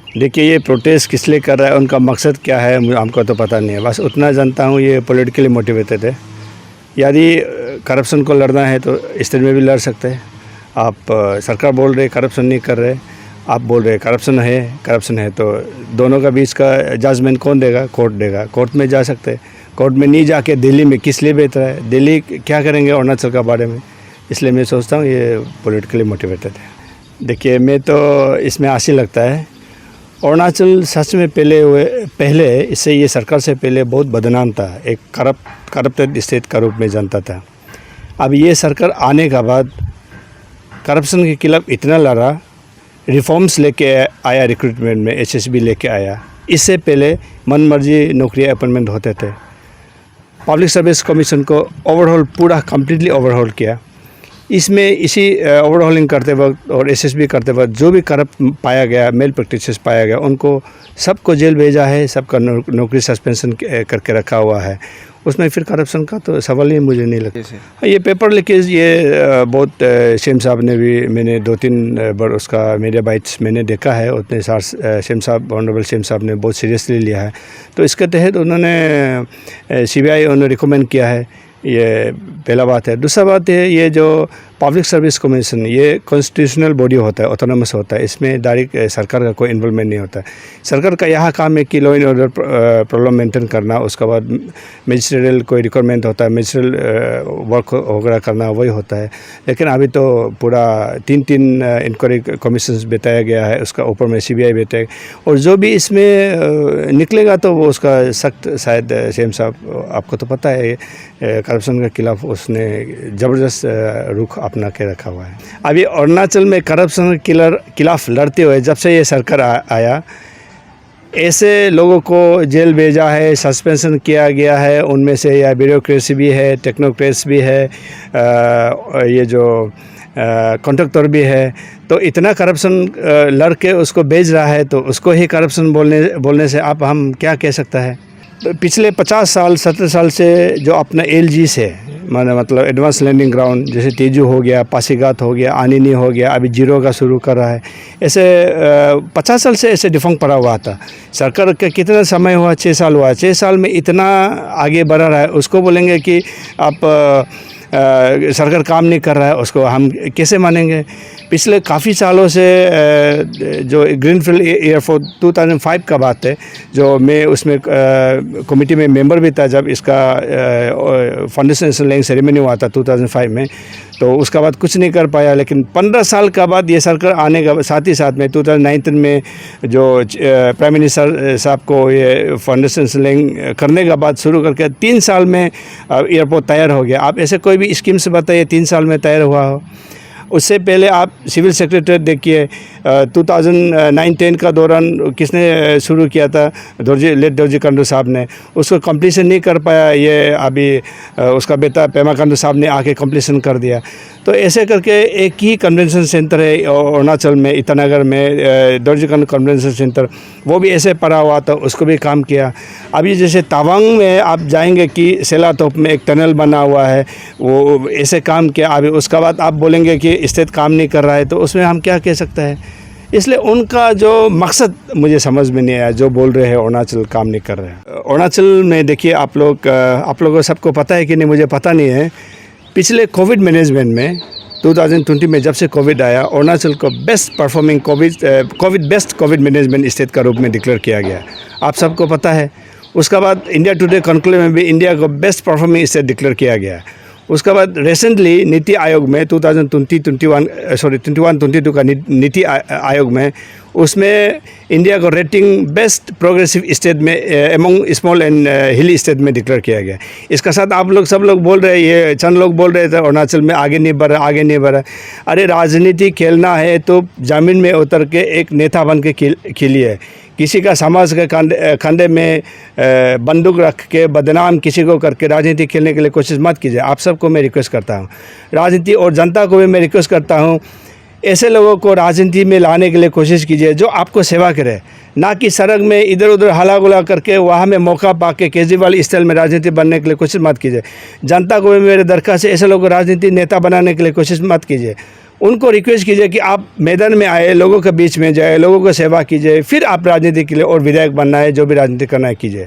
देखिए, ये प्रोटेस्ट किस लिए कर रहा है, उनका मकसद क्या है, हमको तो पता नहीं है। बस उतना जानता हूँ ये पॉलिटिकली मोटिवेटेड है। यदि करप्शन को लड़ना है तो इस तरह में भी लड़ सकते हैं। आप सरकार बोल रहे करप्शन नहीं कर रहे, आप बोल रहे करप्शन है, तो दोनों का बीच का जजमेंट कौन देगा? कोर्ट देगा। कोर्ट में जा सकते हैं। कोर्ट में नहीं जाके दिल्ली में किस लिए बेहतर है? दिल्ली क्या करेंगे अरुणाचल का बारे में? इसलिए मैं सोचता हूँ ये पॉलिटिकली मोटिवेटेड है। देखिए, मैं तो इसमें आशी लगता है अरुणाचल सच में पहले इससे ये सरकार से पहले बहुत बदनाम था, एक करप्टेड स्टेट का रूप में जानता था। अब ये सरकार आने के बाद करप्शन के खिलाफ इतना लड़ा, रिफॉर्म्स लेके आया, रिक्रूटमेंट में एसएसबी लेके आया। इससे पहले मनमर्जी नौकरी अपॉइंटमेंट होते थे। पब्लिक सर्विस कमीशन को पूरा कम्प्लीटली ओवरहॉल किया। इसमें इसी ओवरहॉलिंग करते वक्त और एसएसबी करते वक्त जो भी करप्ट पाया गया, मेल प्रैक्टिसेस पाया गया, उनको सबको जेल भेजा है, सबका नौकरी सस्पेंशन करके रखा हुआ है। उसमें फिर करप्शन का तो सवाल ही मुझे नहीं लगता। ये पेपर लीकेज ये बहुत शेम साहब ने भी, मैंने 2-3 बार उसका मीडिया बाइट्स मैंने देखा है। उतने शेम साहब, ऑनरेबल शेम साहब ने बहुत सीरियसली लिया है। तो इसके तहत उन्होंने सीबीआई उन्होंने रिकमेंड किया है। ये पहला बात है। दूसरा बात है, ये जो पब्लिक सर्विस कमीशन ये कॉन्स्टिट्यूशनल बॉडी होता है, ऑटोनोमस होता है। इसमें डायरेक्ट सरकार का कोई इन्वॉल्वमेंट नहीं होता है। सरकार का यह काम है कि law and order problem maintain करना, उसके बाद मजिस्ट्रियल कोई रिक्वायरमेंट होता है, मजिस्ट्रियल वर्क वगैरह करना, वही होता है। लेकिन अभी तो पूरा 3 इंक्वायरी कमीशंस बताया गया है, उसका ऊपर में सीबीआई बताएगा, और जो भी इसमें निकलेगा तो वो उसका सख्त, शायद शेम साहब आपको तो पता है करप्शन के खिलाफ उसने ज़बरदस्त रुख अपना के रखा हुआ है। अभी अरुणाचल में करप्शन के खिलाफ लड़ते हुए जब से ये सरकार आया, ऐसे लोगों को जेल भेजा है, सस्पेंशन किया गया है। उनमें से या ब्यूरोक्रेसी भी है, टेक्नोक्रेट्स भी है, ये जो कॉन्ट्रैक्टर भी है। तो इतना करप्शन लड़के उसको भेज रहा है, तो उसको ही करप्शन बोलने से आप हम क्या कह सकता है? तो पिछले 50 साल 70 साल से जो अपना एलजी से मतलब एडवांस लैंडिंग ग्राउंड, जैसे तेजू हो गया, पासीघाट हो गया, आनिनी हो गया, अभी जीरो का शुरू कर रहा है। ऐसे 50 साल से ऐसे डिफंग पड़ा हुआ था। सरकार का कितना समय हुआ? 6 साल हुआ। 6 साल में इतना आगे बढ़ रहा है, उसको बोलेंगे कि आप सरकार काम नहीं कर रहा है, उसको हम कैसे मानेंगे? पिछले काफ़ी सालों से जो ग्रीनफील्ड एयरपोर्ट 2005 का बात है, जो मैं उसमें कमेटी में मेंबर भी था जब इसका फाउंडेशन लेइंग सेरेमनी हुआ था 2005 में। तो उसका बाद कुछ नहीं कर पाया। लेकिन 15 साल का बाद ये सरकार आने का साथ ही साथ में 2019 में जो प्राइम मिनिस्टर साहब को ये फाउंडेशन लेइंग करने का बाद शुरू करके 3 साल में एयरपोर्ट तैयार हो गया। आप ऐसे कोई भी स्कीम से बताइए 3 साल में तैयार हुआ हो। उससे पहले आप सिविल सेक्रेटरी देखिए, 2009-10 का दौरान किसने शुरू किया था? दोरजी कंडू साहब ने। उसको कंप्लीशन नहीं कर पाया, ये अभी उसका बेटा पेमा कंडू साहब ने आके कंप्लीशन कर दिया। तो ऐसे करके एक ही कन्वेंशन सेंटर है अरुणाचल में, ईटानगर में, दोरजी कंडू कन्वेंशन सेंटर, वो भी ऐसे पड़ा हुआ था, उसको भी काम किया। अभी जैसे तवांग में आप जाएंगे कि सेलातोप में एक टनल बना हुआ है, वो ऐसे काम किया। अभी उसका बाद आप बोलेंगे कि स्टेट काम नहीं कर रहा है, तो उसमें हम क्या कह सकते हैं? इसलिए उनका जो मकसद मुझे समझ में नहीं आया, जो बोल रहे हैं अरुणाचल काम नहीं कर रहे हैं। अरुणाचल में देखिए, आप लोगों को सबको पता है कि नहीं मुझे पता नहीं है। पिछले कोविड मैनेजमेंट में 2020 में जब से कोविड आया, अरुणाचल को best performing best Covid management state का रूप में डिक्लेयर किया गया। आप सबको पता है। उसके बाद इंडिया टुडे कॉन्क्लेव में भी इंडिया को बेस्ट परफॉर्मिंग स्टेट डिक्लेयर किया गया। उसके बाद रिसेंटली नीति आयोग में 2021-22 का नीति आयोग में, उसमें इंडिया को रेटिंग बेस्ट प्रोग्रेसिव स्टेट में एमंग स्मॉल एंड हिली स्टेट में डिक्लेयर किया गया। इसका साथ आप लोग सब लोग बोल रहे हैं, ये चंद लोग बोल रहे थे अरुणाचल में आगे नहीं बढ़ रहा। अरे राजनीति खेलना है तो ज़मीन में उतर के एक नेता बन के खेलिए। किसी का समाज के कंधे में बंदूक रख के बदनाम किसी को करके राजनीति खेलने के लिए कोशिश मत कीजिए। आप सबको मैं रिक्वेस्ट करता हूँ, राजनीति और जनता को भी मैं रिक्वेस्ट करता हूँ, ऐसे लोगों को राजनीति में लाने के लिए कोशिश कीजिए जो आपको सेवा करे, ना कि सड़क में इधर उधर हला गुला करके वहाँ में मौका पाके केजरीवाल स्टाइल में राजनीति बनने के लिए कोशिश मत कीजिए। जनता को भी मेरे दरख्वास्त है, ऐसे लोगों को राजनीति नेता बनाने के लिए कोशिश मत कीजिए। उनको रिक्वेस्ट कीजिए कि आप मैदान में आए, लोगों के बीच में जाए, लोगों को सेवा कीजिए, फिर आप राजनीति के लिए और विधायक बनना है, जो भी राजनीति करना है कीजिए।